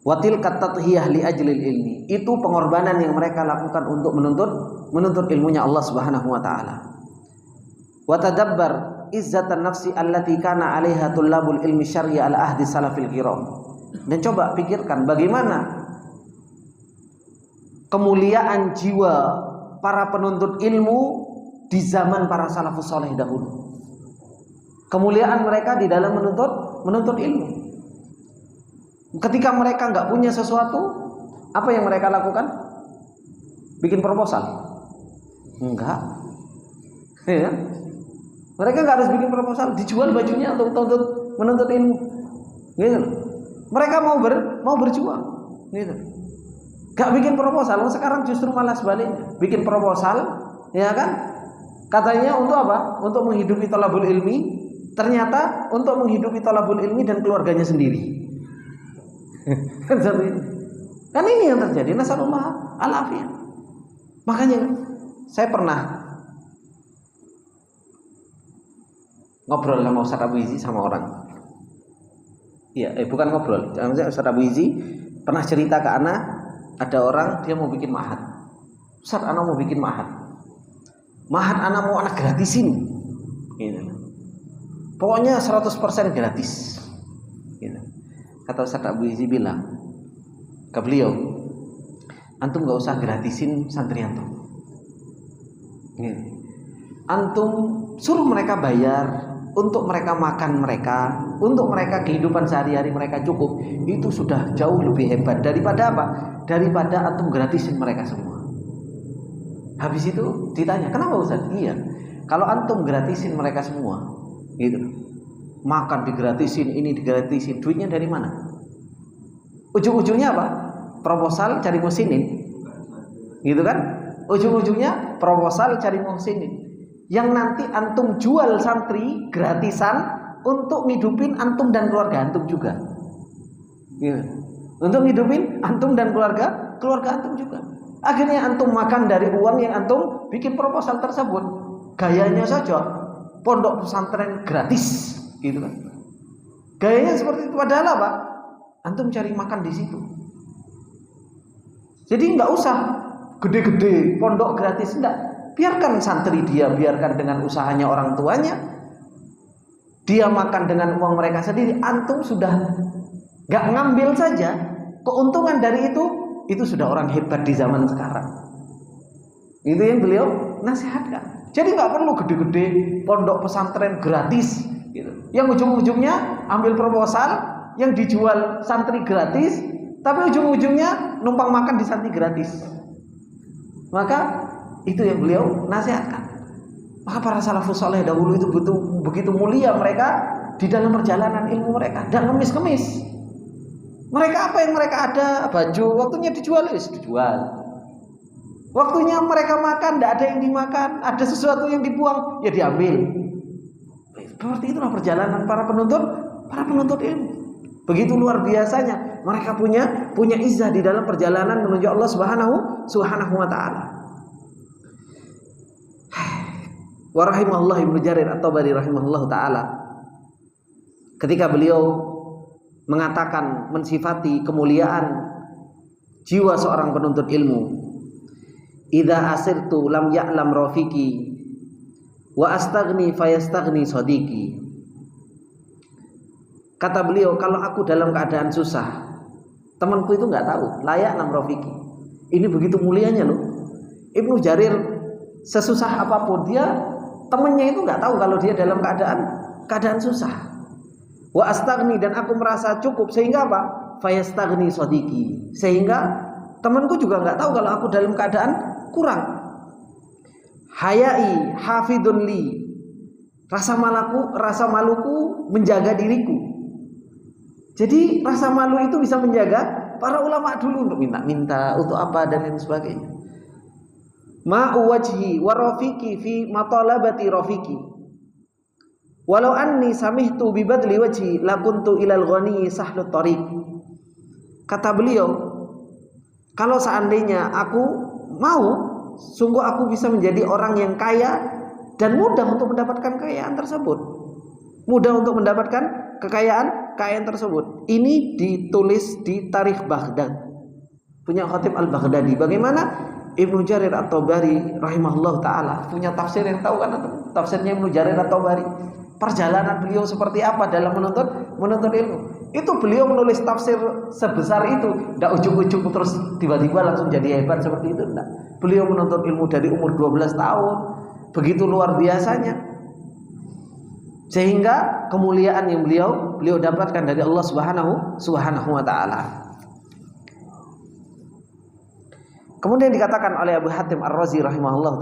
Watil katatahiyah li ajlil ilmi. Itu pengorbanan yang mereka lakukan untuk menuntut ilmunya Allah Subhanahu wa taala. Wa tadabbar izzatan nafsi allati kana 'alaiha tullabul ilmi syar'i ala ahdi salafil kiram. Dan coba pikirkan bagaimana kemuliaan jiwa para penuntut ilmu di zaman para salafus saleh dahulu. Kemuliaan mereka di dalam menuntut ilmu. Ketika mereka nggak punya sesuatu, apa yang mereka lakukan? Bikin proposal? Enggak. Ya. Mereka nggak harus bikin proposal, dijual bajunya untuk menuntut ilmu. Gitu. Mereka mau berjuang. Gitu. Gak bikin proposal. Sekarang justru malah sebaliknya. Bikin proposal, ya kan? Katanya untuk apa? Untuk menghidupi thalabul ilmi. Ternyata untuk menghidupi thalabul ilmi dan keluarganya sendiri. Kan ini yang terjadi. Nasallallahu al-afiyah. Makanya saya pernah ngobrol sama Ustaz Abu Izi sama orang. Iya, bukan ngobrol. Ustaz Abu Izi pernah cerita ke anak, ada orang dia mau bikin ma'had. Ustaz, anak mau bikin ma'had. Ma'had anak mau anak gratisin. Gitu. Pokoknya 100% gratis. Gitu. Kata Ustaz Abu Izi bilang ke beliau, antum gak usah gratisin santri antum. Gitu. Antum suruh mereka bayar untuk mereka makan mereka, untuk mereka kehidupan sehari-hari mereka cukup. Itu sudah jauh lebih hebat daripada apa? Daripada antum gratisin mereka semua. Habis itu ditanya, kenapa Ustaz? Iya, kalau antum gratisin mereka semua, gitu, makan digratisin, ini digratisin, duitnya dari mana? Ujung-ujungnya apa? Proposal cari muhsinin, gitu kan? Ujung-ujungnya proposal cari muhsinin, yang nanti antum jual santri gratisan untuk ngidupin antum dan keluarga antum juga, gitu. Untuk ngidupin antum dan keluarga antum juga. Akhirnya antum makan dari uang yang antum bikin proposal tersebut. Gayanya saja pondok pesantren gratis, gitu kan? Gayanya seperti itu. Padahal apa? Antum cari makan di situ. Jadi nggak usah gede-gede pondok gratis, enggak. Biarkan santri dia, biarkan dengan usahanya orang tuanya. Dia makan dengan uang mereka sendiri. Antum sudah nggak ngambil saja keuntungan dari itu sudah orang hebat di zaman sekarang. Itu yang beliau nasihatkan. Jadi nggak perlu gede-gede pondok pesantren gratis, gitu. Yang ujung-ujungnya ambil proposal yang dijual santri gratis, tapi ujung-ujungnya numpang makan di santri gratis. Maka itu yang beliau nasihatkan. Maka para salafus saleh dahulu itu begitu mulia mereka di dalam perjalanan ilmu mereka, dan ngemis-ngemis. Mereka apa yang mereka ada? Baju, waktunya dijual, dijual. Waktunya mereka makan, tidak ada yang dimakan, ada sesuatu yang dibuang, ya diambil. Seperti itulah perjalanan para penuntut ilmu. Begitu luar biasanya mereka punya izzah di dalam perjalanan menuju Allah Subhanahu wa taala. Wa rahimahullah Ibnu Jarir At-Tabari rahimahullah taala, ketika beliau mengatakan, mensifati kemuliaan jiwa seorang penuntut ilmu, idza asirtu lam ya'lam rafiqi wa astaghni fayastaghni sadiqi. Kata beliau, kalau aku dalam keadaan susah, Temanku itu nggak tahu, layak nam Rafiki. Ini begitu mulianya loh. Ibnu Jarir sesusah apapun dia, temannya itu nggak tahu kalau dia dalam keadaan susah. Wa astagni, dan aku merasa cukup, sehingga apa? Fayastagni sodiki, sehingga temanku juga nggak tahu kalau aku dalam keadaan kurang. Hayai hafidun li, rasa maluku menjaga diriku. Jadi rasa malu itu bisa menjaga para ulama dulu untuk minta-minta, untuk apa dan lain sebagainya. Ma'u wajhi wa rafiqi fi matalabati rafiqi. Walau anni samihtu bi badli wajhi lakuntu ilal ghani sahlut tariq. Kata beliau, kalau seandainya aku mau, sungguh aku bisa menjadi orang yang kaya dan mudah untuk mendapatkan kekayaan tersebut. Mudah untuk mendapatkan kekayaan tersebut. Ini ditulis di Tarikh Baghdad, punya Khatib Al-Baghdadi. Bagaimana Ibnu Jarir At-Tabari rahimahullah ta'ala punya tafsir yang tahu kan, tafsirnya Ibnu Jarir At-Tabari. Perjalanan beliau seperti apa dalam menuntut ilmu. Itu beliau menulis tafsir sebesar itu, tidak ujung-ujung terus tiba-tiba langsung jadi hebat seperti itu, tidak. Beliau menuntut ilmu dari umur 12 tahun, begitu luar biasanya, sehingga kemuliaan yang beliau dapatkan dari Allah Subhanahu wa ta'ala. Kemudian dikatakan oleh Abu Hatim Ar-Razi rahimahullah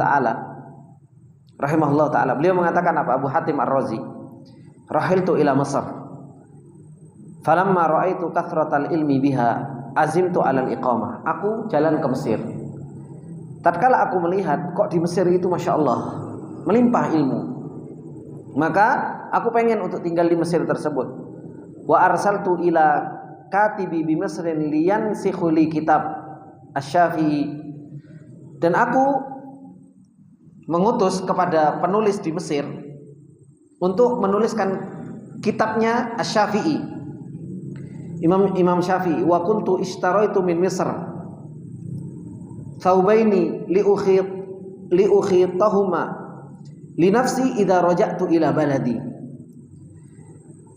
ta'ala, beliau mengatakan apa? Abu Hatim Ar-Razi, rahiltu ila Masr falamma ra'aitu kathratal ilmi biha azimtu 'alal iqamah. Aku jalan ke Mesir. Tatkala aku melihat kok di Mesir itu Masya Allah melimpah ilmu, maka aku pengen untuk tinggal di Mesir tersebut. Wa arsaltu ila katibi bi Mesrin liyansikhu li kitab Asy-Syafi'i, dan aku mengutus kepada penulis di Mesir untuk menuliskan kitabnya Asy-Syafi'i, Imam Syafi'i. Wa kuntu ishtaraitu min Misr thawbaini li ukhitahuma li nafsi idza raja'tu ila baladi.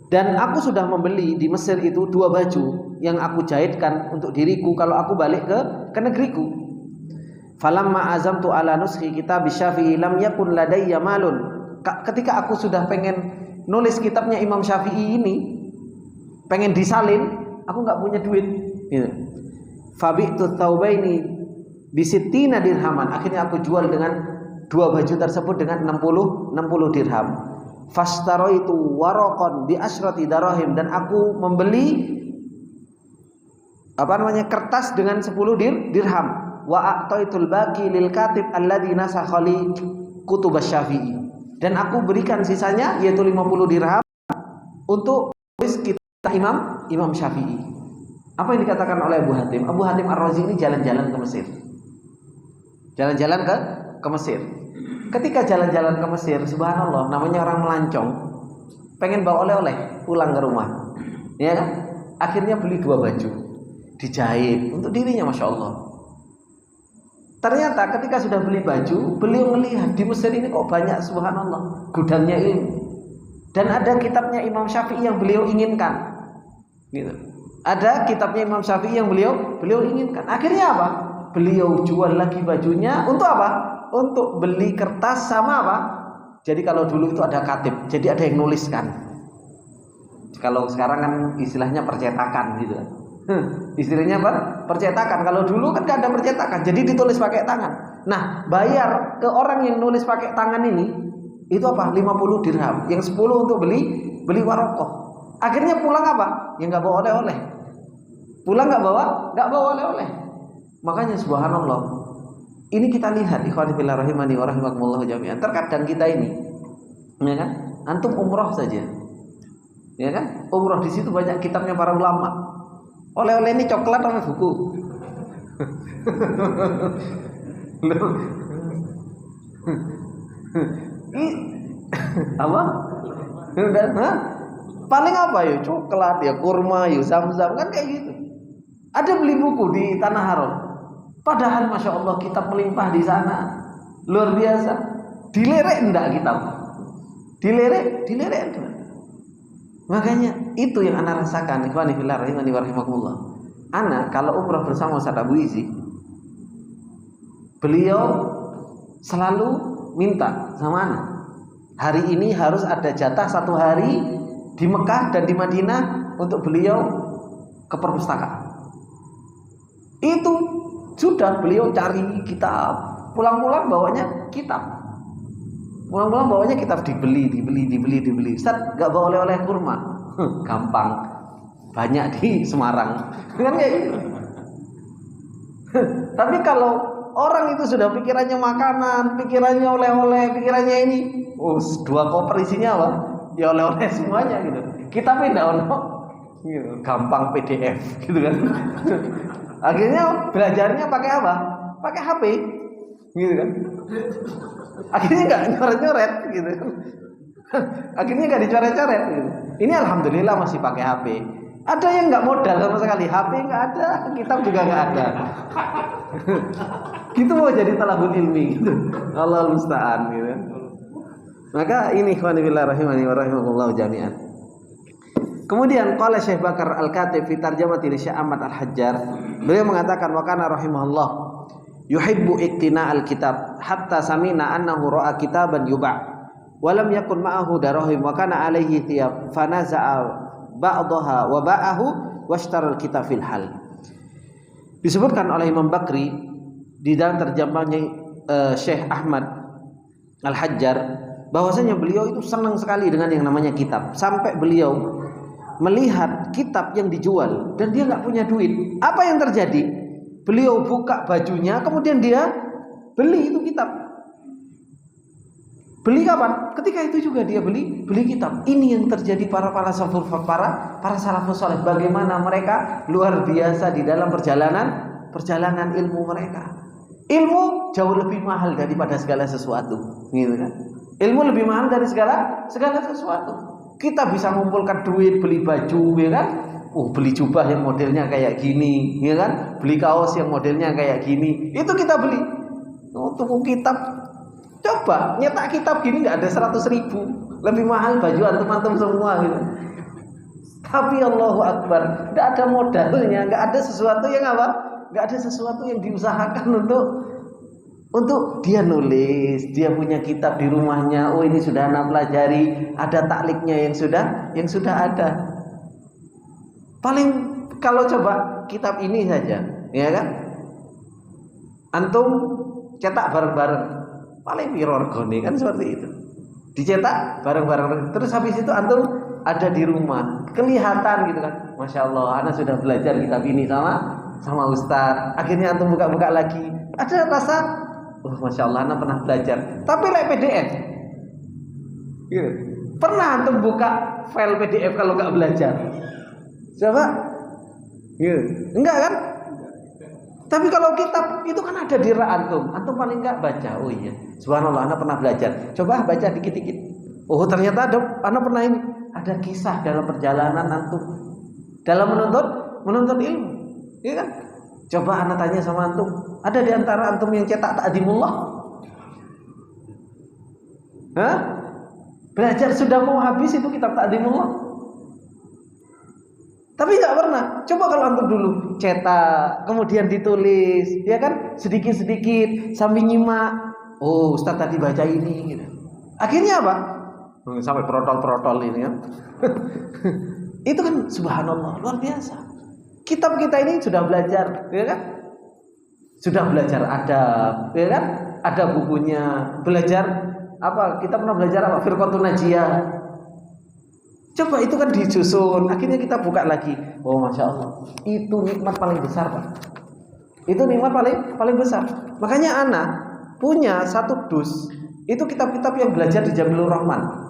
Dan aku sudah membeli di Mesir itu 2 baju yang aku jahitkan untuk diriku kalau aku balik ke negeriku. Falamma azamtu ala nuskhi kitab Syafi'i lam yakun ladayya malun. Ketika aku sudah pengen nulis kitabnya Imam Syafi'i ini, pengen disalin, aku nggak punya duit gitu. Fabi'tu thawbaini bisittina dirhaman. Akhirnya aku jual dengan 2 baju tersebut dengan 60 dirham. Fastaraitu waraqan bi asyrati darahim, dan aku membeli kertas dengan 10 dirham. Wa a'taitul baqi lil katib alladhi nasakha li kutub Asy-Syafi'i, dan aku berikan sisanya yaitu 50 dirham untuk tulis kitab Imam Syafi'i. Apa yang dikatakan oleh Abu Hatim? Abu Hatim Ar-Razi ini jalan-jalan ke Mesir. Jalan-jalan ke Mesir. Ketika jalan-jalan ke Mesir, subhanallah, namanya orang melancong, pengen bawa oleh-oleh pulang ke rumah, ya kan? Akhirnya beli 2 baju, dijahit untuk dirinya, Masya Allah. Ternyata ketika sudah beli baju, beliau melihat di Mesir ini kok banyak, subhanallah, gudangnya ilmu. Dan ada kitabnya Imam Syafi'i yang beliau inginkan, gitu. Ada kitabnya Imam Syafi'i yang beliau inginkan. Akhirnya apa? Beliau jual lagi bajunya untuk apa? Untuk beli kertas sama apa? Jadi kalau dulu itu ada katib, jadi ada yang nuliskan. Kalau sekarang kan istilahnya percetakan gitu. Istilahnya apa? Percetakan. Kalau dulu kan gak ada percetakan, jadi ditulis pakai tangan. Nah, bayar ke orang yang nulis pakai tangan ini itu apa? 50 dirham. Yang 10 untuk beli waraqah. Akhirnya pulang apa? Ya nggak bawa oleh-oleh. Pulang nggak bawa oleh-oleh. Makanya subhanallah. Ini kita lihat ikhwan fillah rahimani wa rahimakumullah jami'an. Terkadang kita ini, ya kan? Antum umroh saja. Ya kan? Umroh di situ banyak kitabnya para ulama. Oleh-oleh ini coklat sama buku. Apa? Paling apa ya? Coklat, ya kurma, ya zam-zam, kan kayak gitu. Ada beli buku di Tanah Haram. Padahal Masya Allah kitab melimpah di sana, luar biasa. Dilerek enggak kitab? Dilerek enggak? Makanya itu yang ana rasakan, ikhwani fillah rahimani wa rahimakumullah. Ana kalau umrah bersama Ustaz Abu Izi, beliau selalu minta sama ana, hari ini harus ada jatah 1 hari di Mekah dan di Madinah untuk beliau ke perpustakaan. Itu sudah beliau cari kitab, pulang-pulang bawanya kitab. Pulang-pulang bawanya kitab, dibeli. Ustaz, gak bawa oleh-oleh kurma. Gampang, banyak di Semarang. Kan kayak gitu. Tapi kalau orang itu sudah pikirannya makanan, pikirannya oleh-oleh, pikirannya ini, 2 koper isinya apa? Ya oleh-oleh semuanya gitu. Kita pindah ono gitu, gampang PDF gitu kan. Akhirnya belajarnya pakai apa? Pakai HP gitu kan. Akhirnya nggak nyoret-nyoret gitu. Akhirnya nggak dicoret-coret gitu. Ini alhamdulillah masih pakai HP. Ada yang nggak modal sama sekali, HP nggak ada, kitab juga nggak ada. Gitu mau jadi talabul ilmi gitu. Allah musta'an gitu. Maka ini ikhwani fillah rahimani wa rahimakumullah jami'an. Kemudian qala Syekh Bakar Al-Katib fi tarjamati Syekh Ahmad Al-Hajjar, beliau mengatakan wa kana rahimahullah yuhibbu iktina al-kitab hatta samina annahu ra'a kitaban yuba' wa lam yakun ma'ahu darahim wa kana alaihi thiyab fanaza'a ba'daha wa ba'ahu washtara al-kitab fil hal. Disebutkan oleh Imam Bakri di dalam terjemahnya Syekh Ahmad Al-Hajjar bahwasanya beliau itu senang sekali dengan yang namanya kitab, sampai beliau melihat kitab yang dijual dan dia nggak punya duit. Apa yang terjadi? Beliau buka bajunya, kemudian dia beli itu kitab. Beli kapan? Ketika itu juga dia beli kitab. Ini yang terjadi para salafus saleh. Bagaimana mereka luar biasa di dalam perjalanan ilmu mereka. Ilmu jauh lebih mahal daripada segala sesuatu, gitu kan? Ilmu lebih mahal dari segala sesuatu. Kita bisa mengumpulkan duit beli baju, ya kan? Beli jubah yang modelnya kayak gini, ya kan? Beli kaos yang modelnya kayak gini. Itu kita beli. Tunggu kitab. Coba nyetak kitab gini nggak ada 100.000. Lebih mahal baju antum-antum semua gitu. Tapi Allahu Akbar, nggak ada modalnya, nggak ada sesuatu yang apa? Nggak ada sesuatu yang diusahakan untuk dia nulis, dia punya kitab di rumahnya. Oh, ini sudah anak pelajari, ada takliknya yang sudah ada. Paling kalau coba kitab ini saja, ya kan? Antum cetak bareng-bareng, paling piro regane kan seperti itu. Dicetak bareng-bareng, terus habis itu antum ada di rumah, kelihatan gitu kan. Masya Allah, anak sudah belajar kitab ini sama Ustaz. Akhirnya antum buka-buka lagi, ada rasa Masya Allah, anak pernah belajar. Tapi PDF gitu. Pernah antum buka file PDF kalau nggak belajar? Coba gitu. Enggak kan? Tapi kalau kitab itu kan ada di rak antum paling nggak baca. Oh iya, subhanallah, anak pernah belajar. Coba baca dikit-dikit. Oh, ternyata anak pernah ini. Ada kisah dalam perjalanan antum dalam menuntut ilmu, iya kan? Coba anak tanya sama antum, ada di antara antum yang cetak Ta'dimullah? Hah? Belajar sudah mau habis itu kitab Ta'dimullah? Tapi nggak pernah. Coba kalau antum dulu cetak, kemudian ditulis, ya kan? Sedikit-sedikit sambil nyimak. Oh, Ustaz tadi baca ini gitu. Akhirnya apa? Sampai protol-protol ini kan. Itu kan subhanallah, luar biasa. Kitab kita ini sudah belajar, ya kan? Sudah belajar adab, ya kan? Ada bukunya. Belajar apa? Kita pernah belajar apa? Firqatun Najiyah. Coba itu kan disusun. Akhirnya kita buka lagi. Oh, masya Allah. Itu nikmat paling besar, Pak. Itu nikmat paling besar. Makanya anak punya satu dus. Itu kitab-kitab yang belajar di Jamilur Rahman.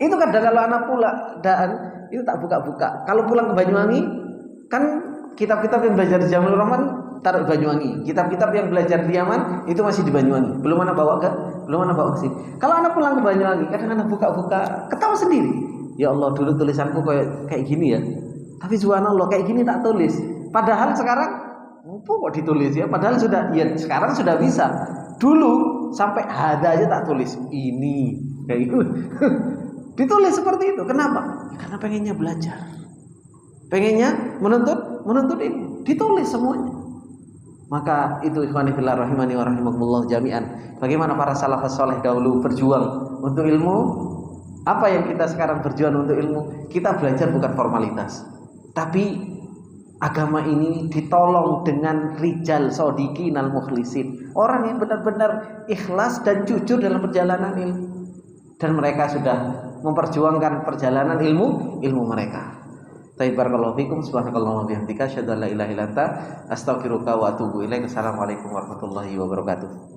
Itu kadang kalau anak pulang dan itu tak buka-buka. Kalau pulang ke Banyuwangi, kan kitab-kitab yang belajar di Jamilur Rahman taruh di Banyuwangi. Kitab-kitab yang belajar di Yaman itu masih di Banyuwangi. Belum anak bawa ke sini. Kalau anak pulang ke Banyuwangi, kadang anak buka-buka, ketawa sendiri. Ya Allah, dulu tulisanku kayak gini ya. Tapi subhanallah, kayak gini tak tulis. Padahal sekarang kok ditulis ya? Padahal sekarang sudah bisa. Dulu sampai ada aja tak tulis. Ini kayak gitu. Ditulis seperti itu. Kenapa? Ya, karena pengennya belajar. Pengennya menuntut menuntut ilmu, ditulis semuanya. Maka itu ikhwani fillah rahimani wa rahimakumullah jami'an. Bagaimana para salafus saleh dahulu berjuang untuk ilmu? Apa yang kita sekarang berjuang untuk ilmu? Kita belajar bukan formalitas, tapi agama ini ditolong dengan rijal shodiqin al mukhlisin, orang yang benar-benar ikhlas dan jujur dalam perjalanan ilmu, dan mereka sudah memperjuangkan perjalanan ilmu mereka. Barakallahu fikum, subhanakallahumma wa bihamdika asyhadu an la ilaha illa anta astaghfiruka wa atubu ilaik. Assalamualaikum warahmatullahi wabarakatuh.